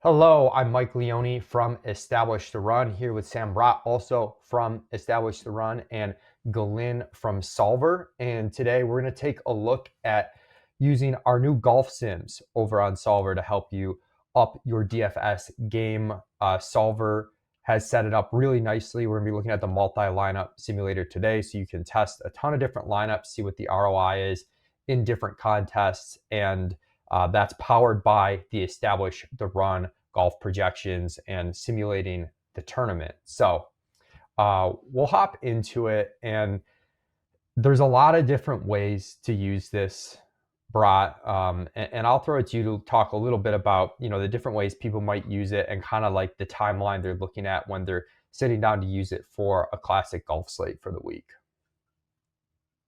Hello, I'm Mike Leone from Establish the Run here with Sam Brott, also from Establish the Run, and Galen from Solver. And today we're going to take a look at using our new golf sims over on Solver to help you up your DFS game. Solver has set it up really nicely. We're going to be looking at the multi-lineup simulator today, so you can test a ton of different lineups, see what the ROI is in different contests, and that's powered by the Establish the Run golf projections and simulating the tournament. So we'll hop into it, and there's a lot of different ways to use this, Brat, and I'll throw it to you to talk a little bit about the different ways people might use it and kind of like the timeline they're looking at when they're sitting down to use it for a classic golf slate for the week.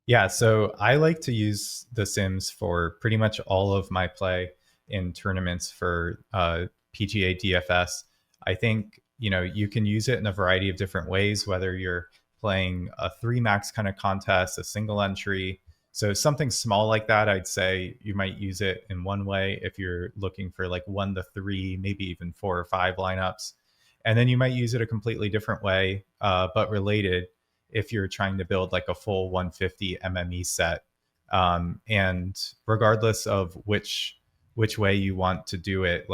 Yeah, so I like to use The Sims for pretty much all of my play in tournaments for PGA DFS. I think you can use it in a variety of different ways, whether you're playing a three max kind of contest, a single entry. So something small like that, I'd say you might use it in one way if you're looking for like 1 to 3, maybe even 4 or 5 lineups. And then you might use it a completely different way, but related if you're trying to build like a full 150 MME set. And regardless of which way you want to do it,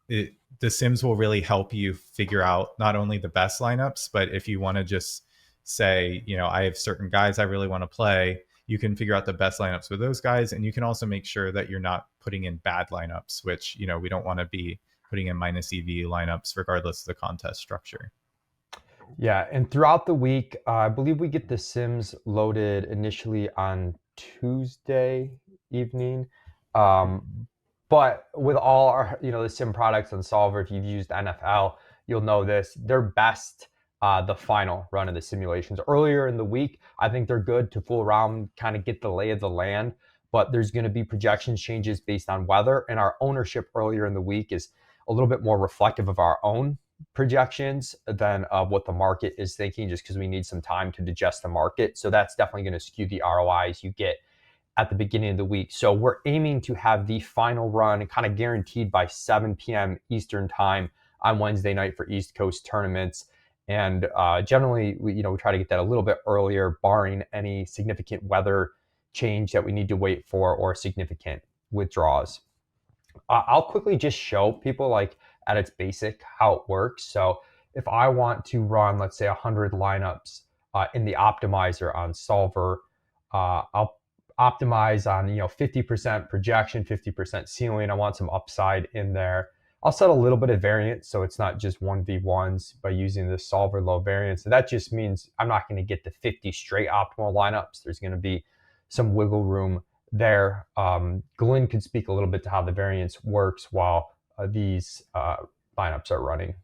the Sims will really help you figure out not only the best lineups, but if you want to just say, I have certain guys I really want to play, you can figure out the best lineups with those guys. And you can also make sure that you're not putting in bad lineups, which, we don't want to be putting in minus EV lineups regardless of the contest structure. Yeah, and throughout the week, I believe we get the Sims loaded initially on Tuesday evening. But with all our, the Sim products on Solver, if you've used NFL, you'll know this. They're best the final run of the simulations. Earlier in the week, I think they're good to fool around, kind of get the lay of the land. But there's going to be projections changes based on weather, and our ownership earlier in the week is a little bit more reflective of our own projections than what the market is thinking, just because we need some time to digest the market. So that's definitely going to skew the ROIs you get at the beginning of the week. So we're aiming to have the final run kind of guaranteed by 7 p.m. Eastern time on Wednesday night for East Coast tournaments. And generally, we try to get that a little bit earlier, barring any significant weather change that we need to wait for or significant withdrawals. I'll quickly just show people like at its basic how it works. So if I want to run, let's say 100 lineups in the optimizer on Solver, I'll optimize on 50% projection, 50% ceiling. I want some upside in there. I'll set a little bit of variance so it's not just 1v1s by using the Solver low variance. So that just means I'm not going to get the 50 straight optimal lineups. There's going to be some wiggle room there. Glenn could speak a little bit to how the variance works while these lineups are running.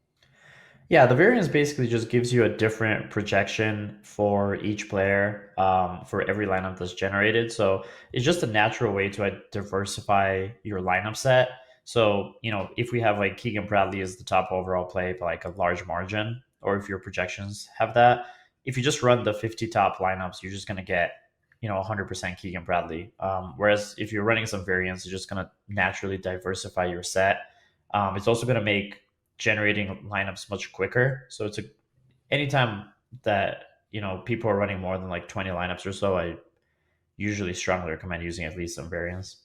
Yeah, the variance basically just gives you a different projection for each player for every lineup that's generated. So it's just a natural way to diversify your lineup set. So, if we have like Keegan Bradley as the top overall play by like a large margin, or if your projections have that, if you just run the 50 top lineups, you're just going to get, 100% Keegan Bradley. Whereas if you're running some variance, it's just going to naturally diversify your set. It's also going to make generating lineups much quicker. So it's anytime that people are running more than like 20 lineups or so, I usually strongly recommend using at least some variance.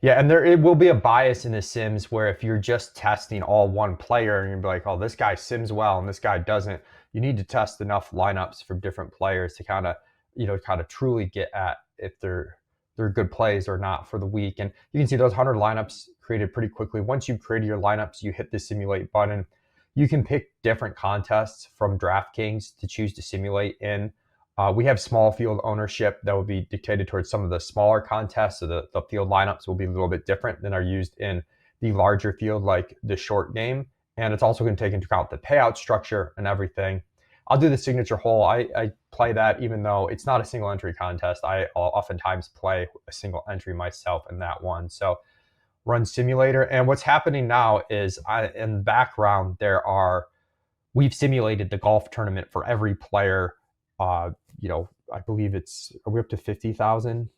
Yeah, and there it will be a bias in the Sims where if you're just testing all one player and you're like, oh, this guy sims well and this guy doesn't, you need to test enough lineups from different players to kind of, truly get at if they're good plays or not for the week. And you can see those 100 lineups created pretty quickly. Once you've created your lineups, you hit the simulate button. You can pick different contests from DraftKings to choose to simulate in. We have small field ownership that will be dictated towards some of the smaller contests. So the field lineups will be a little bit different than are used in the larger field, like the short game. And it's also going to take into account the payout structure and everything. I'll do the signature hole. I play that even though it's not a single entry contest. I oftentimes play a single entry myself in that one. So run simulator. And what's happening now is in the background, we've simulated the golf tournament for every player. I believe are we up to 50,000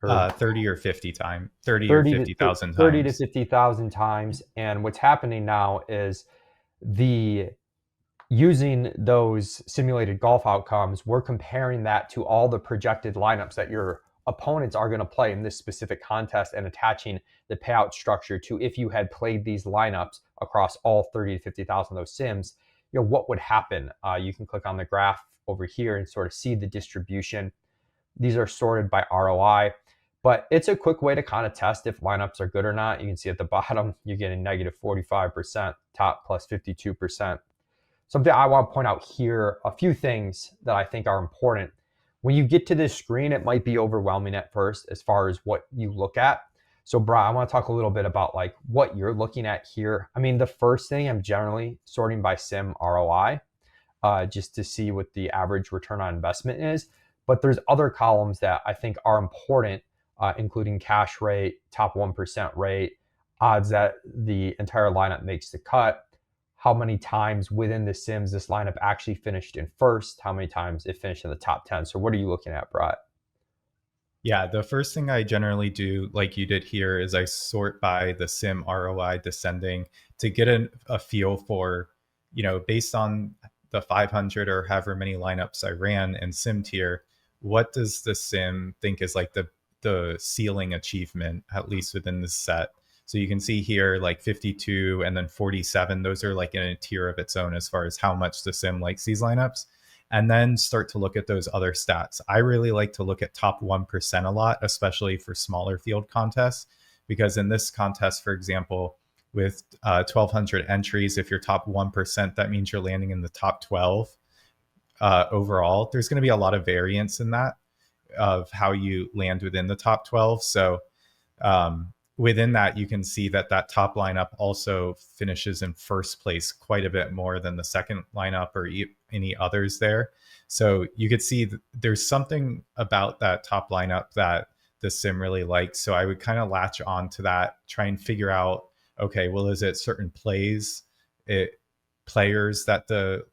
Or 30 or 30 to 50,000 30 to times. 50,000 times. And what's happening now is the using those simulated golf outcomes, we're comparing that to all the projected lineups that your opponents are going to play in this specific contest and attaching the payout structure to if you had played these lineups across all 30 to 50,000 of those sims, what would happen? You can click on the graph over here and sort of see the distribution. These are sorted by ROI, but it's a quick way to kind of test if lineups are good or not. You can see at the bottom, you're getting negative 45%, top plus 52%. Something I want to point out here, a few things that I think are important. When you get to this screen, it might be overwhelming at first as far as what you look at. So, Brian, I want to talk a little bit about like what you're looking at here. I mean, the first thing I'm generally sorting by sim ROI, just to see what the average return on investment is. But there's other columns that I think are important, including cash rate, top 1% rate, odds that the entire lineup makes the cut, how many times within the sims this lineup actually finished in first, how many times it finished in the top 10. So what are you looking at, Brett? Yeah, the first thing I generally do, like you did here, is I sort by the sim ROI descending to get a feel for, based on the 500 or however many lineups I ran in sim tier, what does the sim think is like the ceiling achievement, at least within this set. So you can see here like 52 and then 47, those are like in a tier of its own as far as how much the sim likes these lineups. And then start to look at those other stats. I really like to look at top 1% a lot, especially for smaller field contests, because in this contest, for example, with 1,200 entries, if you're top 1%, that means you're landing in the top 12 overall. There's going to be a lot of variance in that of how you land within the top 12. So within that, you can see that that top lineup also finishes in first place quite a bit more than the second lineup or any others there. So you could see there's something about that top lineup that the sim really likes. So I would kind of latch on to that, try and figure out, okay, well, is it certain players that the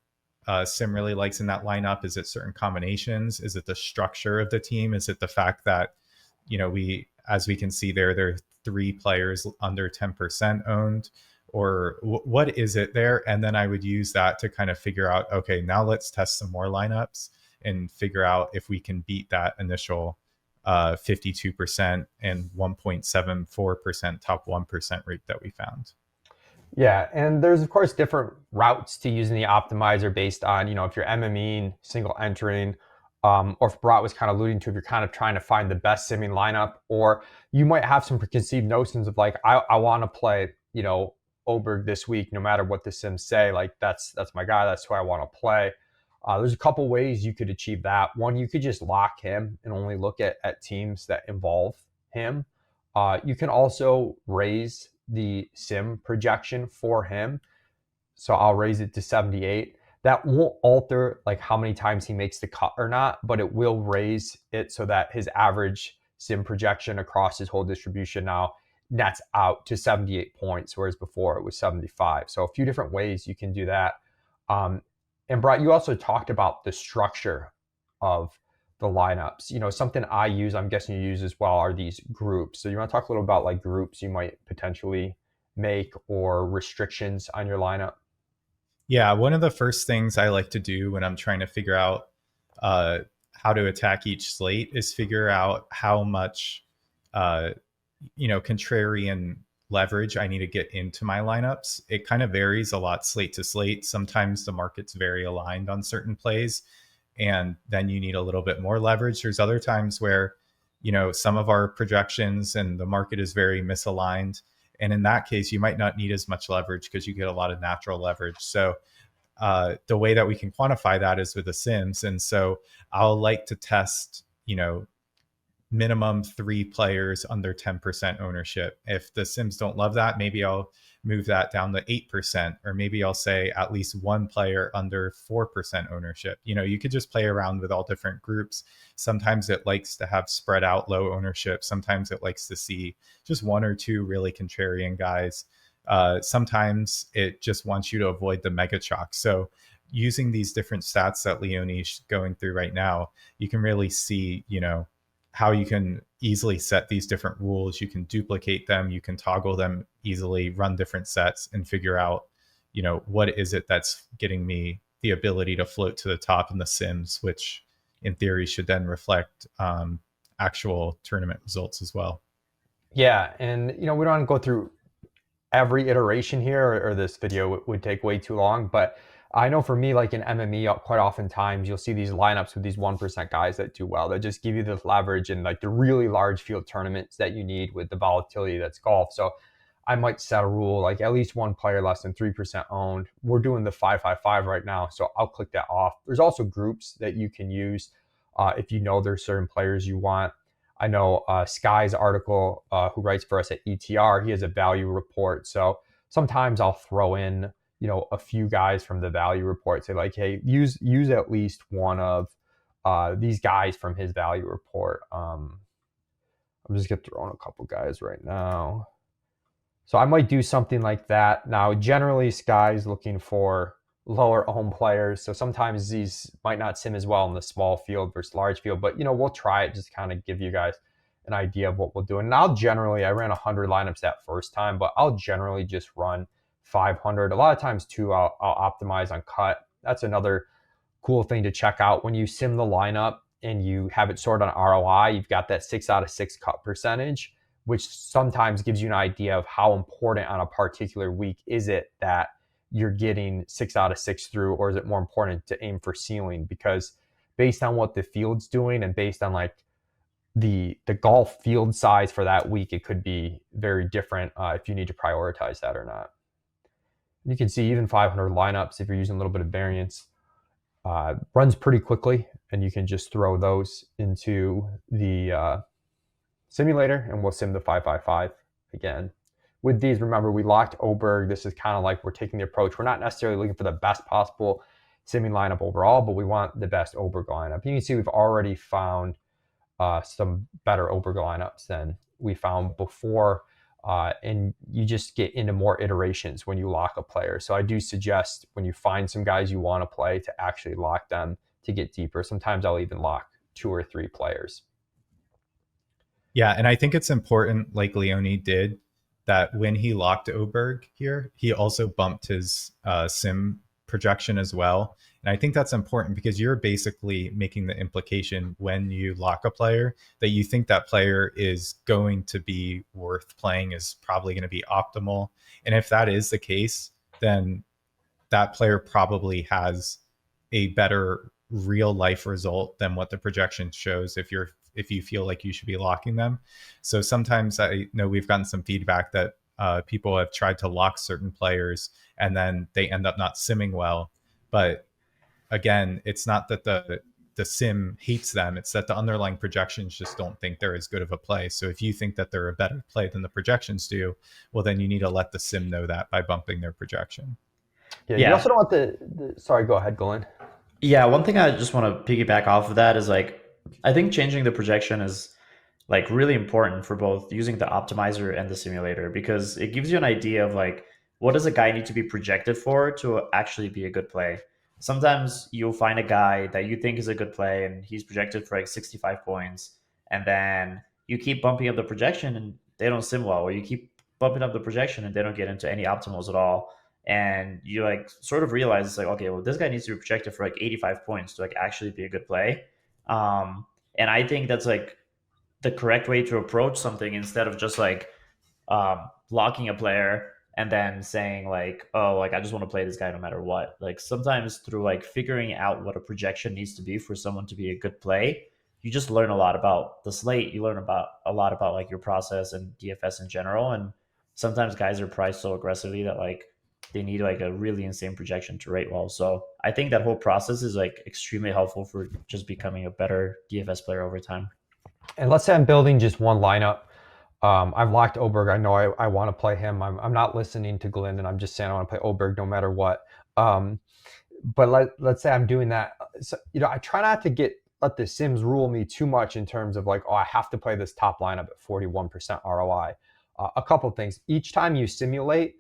sim really likes in that lineup? Is it certain combinations? Is it the structure of the team? Is it the fact that, as we can see there are 3 players under 10% owned, or what is it there? And then I would use that to kind of figure out, okay, now let's test some more lineups and figure out if we can beat that initial 52% and 1.74% top 1% rate that we found. Yeah, and there's of course different routes to using the optimizer based on, if you're MMEing, single entering, or if Brat was kind of alluding to, if you're kind of trying to find the best simming lineup, or you might have some preconceived notions of like, I want to play, Oberg this week, no matter what the sims say, like that's my guy, that's who I want to play. There's a couple ways you could achieve that. One, you could just lock him and only look at teams that involve him. You can also raise the sim projection for him. So I'll raise it to 78. That won't alter like how many times he makes the cut or not, but it will raise it so that his average sim projection across his whole distribution now nets out to 78 points, whereas before it was 75. So a few different ways you can do that. And Brett, you also talked about the structure of the lineups. Something I use, I'm guessing you use as well, are these groups. So you want to talk a little about like groups you might potentially make or restrictions on your lineup? Yeah, one of the first things I like to do when I'm trying to figure out how to attack each slate is figure out how much contrarian leverage I need to get into my lineups. It kind of varies a lot slate to slate. Sometimes the market's very aligned on certain plays, and then you need a little bit more leverage. There's other times where, some of our projections and the market is very misaligned. And in that case, you might not need as much leverage because you get a lot of natural leverage. So the way that we can quantify that is with the sims. And so I'll like to test, minimum 3 players under 10% ownership. If the sims don't love that, maybe I'll move that down to 8%, or maybe I'll say at least 1 player under 4% ownership. You could just play around with all different groups. Sometimes it likes to have spread out low ownership. Sometimes it likes to see just 1 or 2 really contrarian guys. Sometimes it just wants you to avoid the mega chalk. So using these different stats that Leonie's going through right now, you can really see, how you can easily set these different rules. You can duplicate them, you can toggle them easily, run different sets, and figure out, what is it that's getting me the ability to float to the top in the sims, which in theory should then reflect actual tournament results as well. Yeah, and we don't want to go through every iteration here, or this video would take way too long. But I know for me, like in MME, quite oftentimes you'll see these lineups with these 1% guys that do well, that just give you the leverage in like the really large field tournaments that you need with the volatility that's golf. So I might set a rule like at least one player less than 3% owned. We're doing the 5-5-5 right now, so I'll click that off. There's also groups that you can use if you know there's certain players you want. I know Sky's article, who writes for us at ETR, he has a value report. So sometimes I'll throw in, a few guys from the value report, say like, hey, use at least one of these guys from his value report. I'm just gonna throw in a couple guys right now. So I might do something like that. Now, generally, Sky's looking for lower owned players. So sometimes these might not sim as well in the small field versus large field, but we'll try it, just kind of give you guys an idea of what we'll do. And I ran 100 lineups that first time, but I'll generally just run 500. A lot of times too, I'll optimize on cut. That's another cool thing to check out. When you sim the lineup and you have it sorted on ROI, you've got that 6 out of 6 cut percentage, which sometimes gives you an idea of how important on a particular week is it that you're getting 6 out of 6 through, or is it more important to aim for ceiling? Because based on what the field's doing and based on like the golf field size for that week, it could be very different if you need to prioritize that or not. You can see even 500 lineups, if you're using a little bit of variance, runs pretty quickly, and you can just throw those into the simulator and we'll sim the 5-5-5 again. With these, remember, we locked Oberg. This is kind of like we're taking the approach. We're not necessarily looking for the best possible simming lineup overall, but we want the best Oberg lineup. You can see we've already found some better Oberg lineups than we found before. And you just get into more iterations when you lock a player. So I do suggest when you find some guys you want to play to actually lock them to get deeper. Sometimes I'll even lock 2 or 3 players. Yeah, and I think it's important, like Leone did, that when he locked Oberg here, he also bumped his sim projection as well. And I think that's important because you're basically making the implication when you lock a player that you think that player is going to be worth playing, is probably going to be optimal. And if that is the case, then that player probably has a better real life result than what the projection shows if you feel like you should be locking them. So sometimes I know we've gotten some feedback that people have tried to lock certain players and then they end up not simming well. But again, it's not that the sim hates them, it's that the underlying projections just don't think they're as good of a play. So if you think that they're a better play than the projections do, well, then you need to let the sim know that by bumping their projection. Yeah, you also don't want the sorry, go ahead, Glenn. Yeah, one thing I just want to piggyback off of that is like, I think changing the projection is like really important for both using the optimizer and the simulator, because it gives you an idea of like, what does a guy need to be projected for to actually be a good play. Sometimes you'll find a guy that you think is a good play and he's projected for like 65 points, and then you keep bumping up the projection and they don't sim well, or you keep bumping up the projection and they don't get into any optimals at all, and you like sort of realize it's like, okay, well, this guy needs to be projected for like 85 points to like actually be a good play. And I think that's like the correct way to approach something, instead of just like locking a player and then saying like, oh, like I just want to play this guy no matter what. Like sometimes through like figuring out what a projection needs to be for someone to be a good play, you just learn a lot about the slate. You learn about a lot about like your process and DFS in general. And sometimes guys are priced so aggressively that like they need like a really insane projection to rate well. So I think that whole process is like extremely helpful for just becoming a better DFS player over time. And let's say I'm building just one lineup. I've locked Oberg. I know I want to play him. I'm not listening to Glenn, and I'm just saying I want to play Oberg no matter what. But let's say I'm doing that. So, I try not to let the Sims rule me too much in terms of like, oh, I have to play this top lineup at 41% ROI. A couple things. Each time you simulate,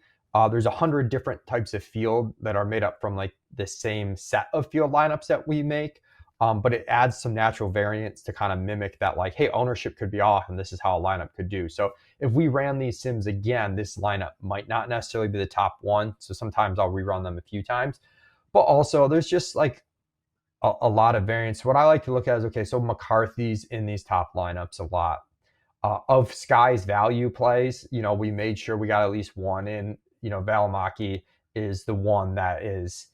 there's 100 different types of field that are made up from like the same set of field lineups that we make. but it adds some natural variance to kind of mimic that, like, hey, ownership could be off and this is how a lineup could do. So if we ran these sims again, this lineup might not necessarily be the top one. So sometimes I'll rerun them a few times, but also there's just like a lot of variance. What I like to look at is, okay, so McCarthy's in these top lineups a lot. Of Sky's value plays, we made sure we got at least one in. Valimaki is the one that is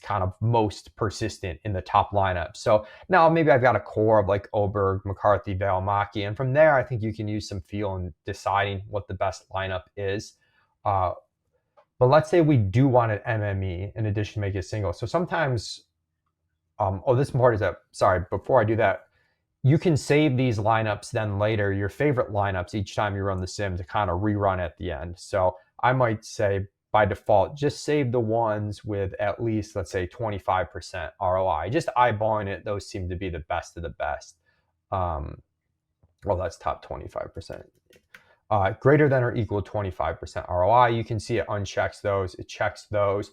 kind of most persistent in the top lineup. So now maybe I've got a core of like Oberg, McCarthy, Valimaki, and from there I think you can use some feel in deciding what the best lineup is. But let's say we do want an MME in addition to make it single. So sometimes, this part is that, sorry, before I do that, you can save these lineups then later, your favorite lineups, each time you run the sim to kind of rerun at the end. So I might say by default, just save the ones with at least, let's say, 25% ROI. Just eyeballing it, those seem to be the best of the best. Well, that's top 25%. Greater than or equal to 25% ROI. You can see it unchecks those, it checks those.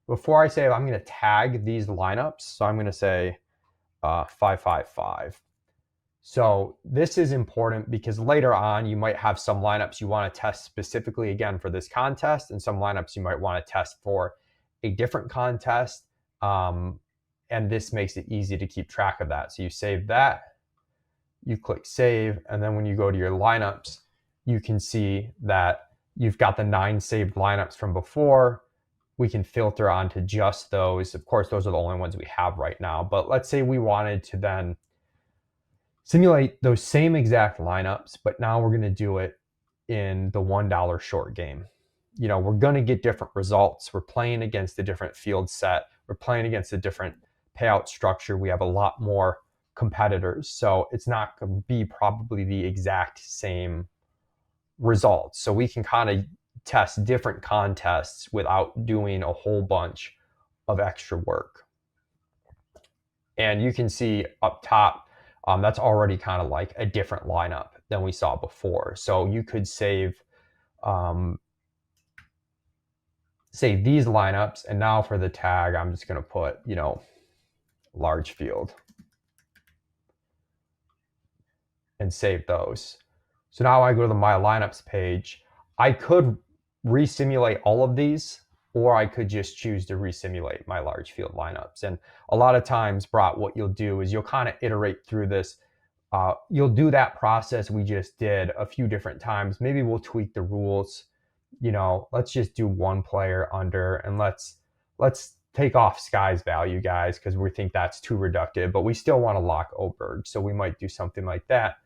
Before I say I'm going to tag these lineups, so I'm going to say 555. So this is important because later on you might have some lineups you want to test specifically again for this contest, and some lineups you might want to test for a different contest. And this makes it easy to keep track of that. So you save that, you click save, and then when you go to your lineups, you can see that you've got the 9 saved lineups from before. We can filter onto just those. Of course, those are the only ones we have right now. But let's say we wanted to then simulate those same exact lineups, but now we're going to do it in the $1 short game. We're going to get different results. We're playing against a different field set. We're playing against a different payout structure. We have a lot more competitors. So it's not going to be probably the exact same results. So we can kind of test different contests without doing a whole bunch of extra work. And you can see up top, that's already kind of like a different lineup than we saw before. So you could save these lineups, and now for the tag, I'm just going to put, large field and save those. So now I go to the My Lineups page. I could resimulate all of these, or I could just choose to resimulate my large field lineups. And a lot of times, Brat, what you'll do is you'll kind of iterate through this. You'll do that process we just did a few different times. Maybe we'll tweak the rules. Let's just do one player under, and let's take off Sky's value, guys, because we think that's too reductive, but we still want to lock Oberg. So we might do something like that.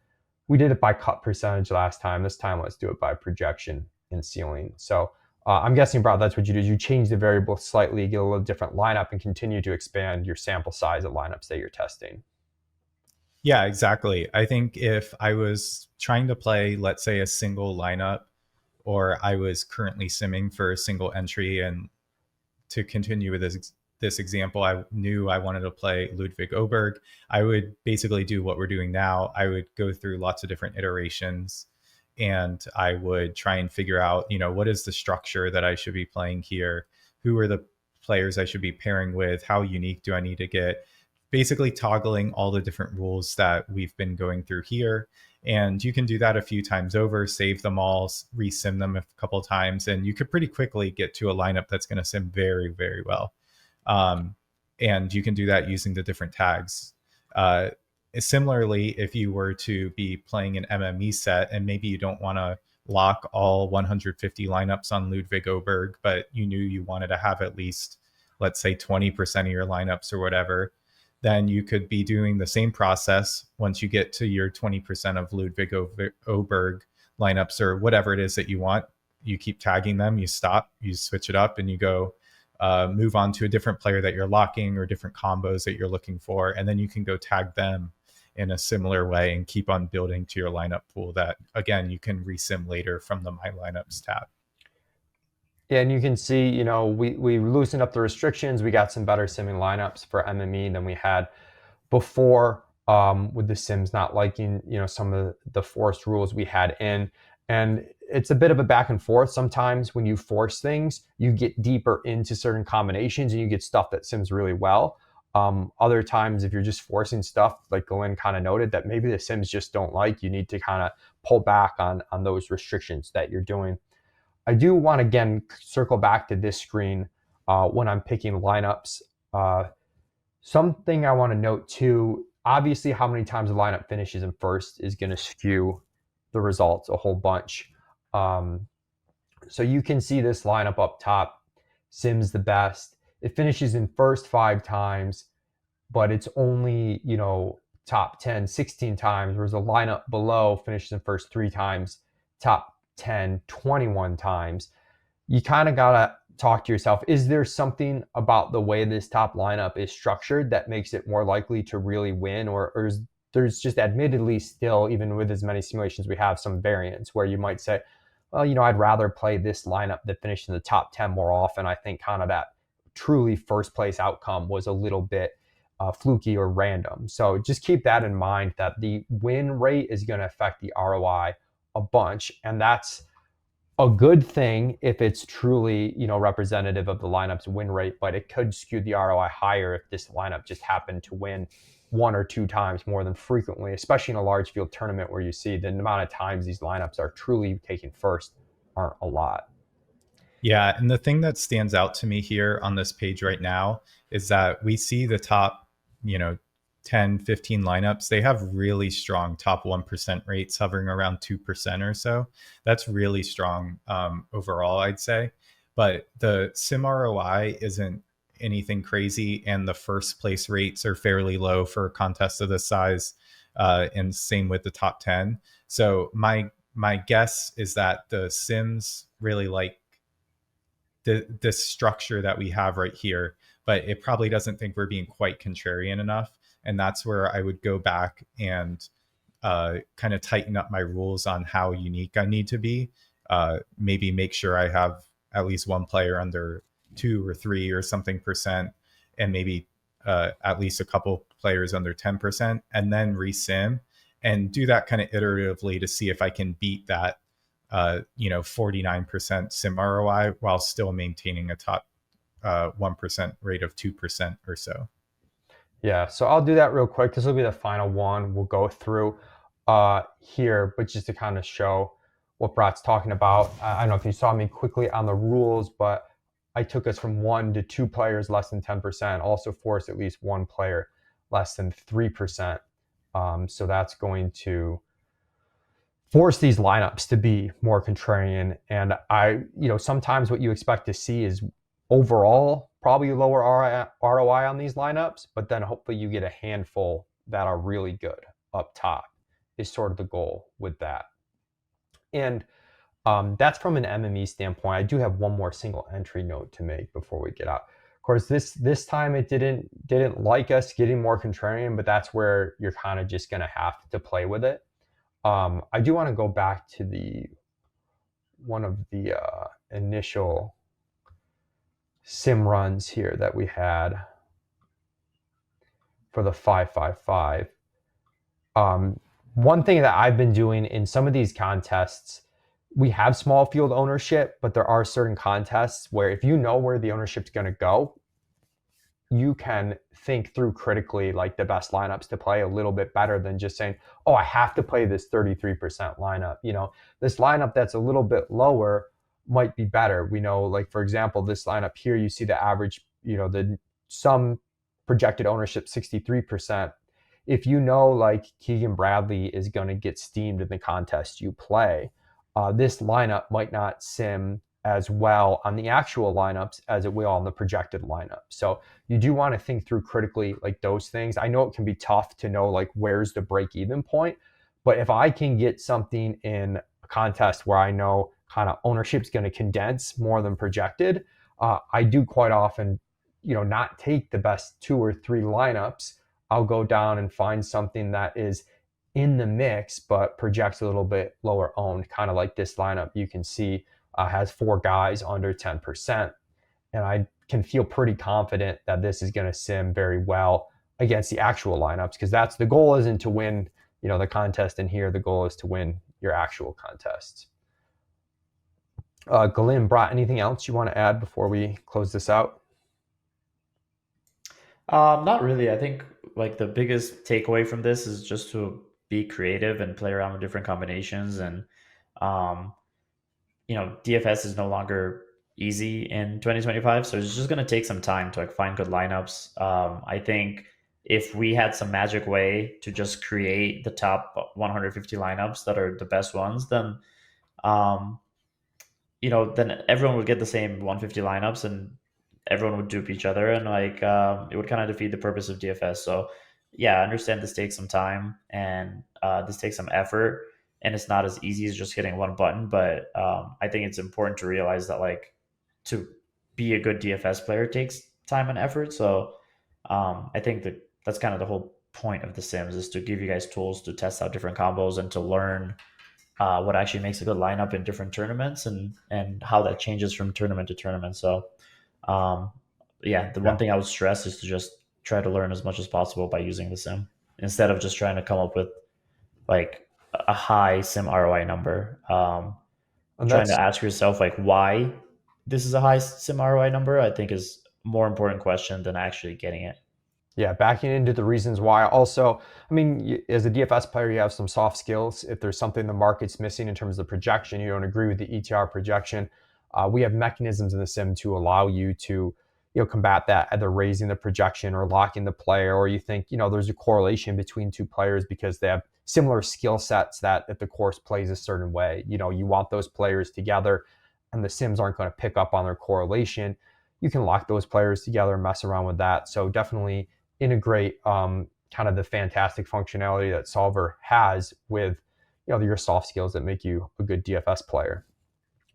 We did it by cut percentage last time. This time, let's do it by projection and ceiling. So I'm guessing, Brat, that's what you do. Is you change the variable slightly, get a little different lineup, and continue to expand your sample size of lineups that you're testing. Yeah, exactly. I think if I was trying to play, let's say, a single lineup, or I was currently simming for a single entry, and to continue with this example, I knew I wanted to play Ludwig Oberg, I would basically do what we're doing now. I would go through lots of different iterations, and I would try and figure out, what is the structure that I should be playing here? Who are the players I should be pairing with? How unique do I need to get? Basically toggling all the different rules that we've been going through here. And you can do that a few times over, save them all, resim them a couple of times, and you could pretty quickly get to a lineup that's going to sim very, very well. And you can do that using the different tags. Similarly, if you were to be playing an MME set and maybe you don't want to lock all 150 lineups on Ludwig Oberg, but you knew you wanted to have at least, let's say, 20% of your lineups or whatever, then you could be doing the same process. Once you get to your 20% of Ludwig Oberg lineups or whatever it is that you want, you keep tagging them, you stop, you switch it up, and you go move on to a different player that you're locking or different combos that you're looking for. And then you can go tag them in a similar way and keep on building to your lineup pool that, again, you can resim later from the My Lineups tab. Yeah, and you can see, we loosened up the restrictions. We got some better simming lineups for MME than we had before, with the sims not liking, some of the forced rules we had in. And it's a bit of a back and forth. Sometimes when you force things, you get deeper into certain combinations and you get stuff that sims really well. Other times, if you're just forcing stuff, like Glenn kind of noted, that maybe the sims just don't like, you need to kind of pull back on those restrictions that you're doing. I do want to, again, circle back to this screen when I'm picking lineups. Something I want to note too, obviously how many times a lineup finishes in first is going to skew the results a whole bunch. So you can see this lineup up top, Sims the best. It finishes in first 5 times, but it's only, top 10, 16 times, whereas the lineup below finishes in first 3 times, top 10, 21 times. You kind of got to talk to yourself, is there something about the way this top lineup is structured that makes it more likely to really win, or is there's just admittedly still, even with as many simulations we have, some variance where you might say, well, I'd rather play this lineup that finished in the top 10 more often. I think kind of that truly first place outcome was a little bit fluky or random. So just keep that in mind, that the win rate is going to affect the ROI a bunch, and that's a good thing if it's truly, representative of the lineup's win rate, but it could skew the ROI higher if this lineup just happened to win 1 or 2 times more than frequently, especially in a large field tournament where you see the amount of times these lineups are truly taking first aren't a lot. Yeah, and the thing that stands out to me here on this page right now is that we see the top, 10, 15 lineups, they have really strong top 1% rates hovering around 2% or so. That's really strong overall, I'd say. But the sim ROI isn't anything crazy, and the first place rates are fairly low for a contest of this size, and same with the top 10. So my guess is that the sims really like this structure that we have right here, but it probably doesn't think we're being quite contrarian enough. And that's where I would go back and kind of tighten up my rules on how unique I need to be. Maybe make sure I have at least one player under 2 or 3 or something percent, and maybe at least a couple players under 10%, and then resim and do that kind of iteratively to see if I can beat that 49% sim ROI while still maintaining a top 1% rate of 2% or so. Yeah, so I'll do that real quick. This will be the final one we'll go through here, but just to kind of show what Brat's talking about. I don't know if you saw me quickly on the rules, but I took us from 1 to 2 players less than 10%, also forced at least 1 player less than 3%. So that's going to force these lineups to be more contrarian. And sometimes what you expect to see is overall probably lower ROI on these lineups, but then hopefully you get a handful that are really good up top is sort of the goal with that. And that's from an MME standpoint. I do have one more single entry note to make before we get out. Of course, this time it didn't like us getting more contrarian, but that's where you're kind of just going to have to play with it. I do want to go back to one of the initial sim runs here that we had for the 555. One thing that I've been doing in some of these contests, we have small field ownership, but there are certain contests where if you know where the ownership's going to go, you can think through critically like the best lineups to play a little bit better than just saying, oh, I have to play this 33% lineup. This lineup that's a little bit lower might be better. We know, like, for example, this lineup here, you see the average, some projected ownership 63%. If you know, like, Keegan Bradley is going to get steamed in the contest you play, this lineup might not sim as well on the actual lineups as it will on the projected lineup. So you do want to think through critically like those things. I know it can be tough to know like where's the break-even point, but if I can get something in a contest where I know kind of ownership's going to condense more than projected, I do quite often, not take the best 2 or 3 lineups. I'll go down and find something that is in the mix but projects a little bit lower owned, kind of like this lineup you can see has 4 guys under 10%. And I can feel pretty confident that this is going to sim very well against the actual lineups, because that's the goal, isn't to win, the contest in here. The goal is to win your actual contests. Galen, Brat, anything else you want to add before we close this out? Not really. I think like the biggest takeaway from this is just to be creative and play around with different combinations. And um, DFS is no longer easy in 2025, so it's just going to take some time to like find good lineups. I think if we had some magic way to just create the top 150 lineups that are the best ones, then um, then everyone would get the same 150 lineups and everyone would dupe each other, and like it would kind of defeat the purpose of DFS. So yeah, I understand this takes some time and this takes some effort, and it's not as easy as just hitting one button. But I think it's important to realize that like to be a good DFS player takes time and effort. So I think that that's kind of the whole point of the Sims is to give you guys tools to test out different combos and to learn what actually makes a good lineup in different tournaments and how that changes from tournament to tournament. So, um, yeah, the one Yeah. thing I would stress is to just try to learn as much as possible by using the sim instead of just trying to come up with like a high sim ROI number. And Trying to that's ask yourself like why this is a high sim ROI number, I think is a more important question than actually getting it. Yeah, backing into the reasons why. Also, I mean, as a DFS player, you have some soft skills. If there's something the market's missing in terms of the projection, you don't agree with the ETR projection, we have mechanisms in the sim to allow you to, combat that, either raising the projection or locking the player, or you think, there's a correlation between two players because they have similar skill sets that if the course plays a certain way, you want those players together, and the sims aren't going to pick up on their correlation. You can lock those players together and mess around with that. So definitely integrate kind of the fantastic functionality that Solver has with your soft skills that make you a good DFS player.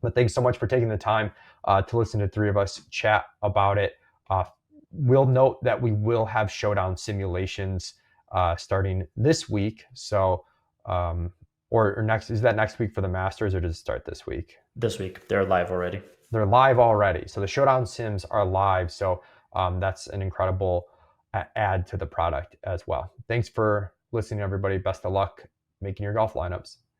But thanks so much for taking the time to listen to three of us chat about it. Uh, we'll note that we will have showdown simulations starting this week. So, or next, is that next week for the Masters, or does it start this week? This week they're live already. They're live already. So the showdown sims are live. So that's an incredible add to the product as well. Thanks for listening, everybody. Best of luck making your golf lineups.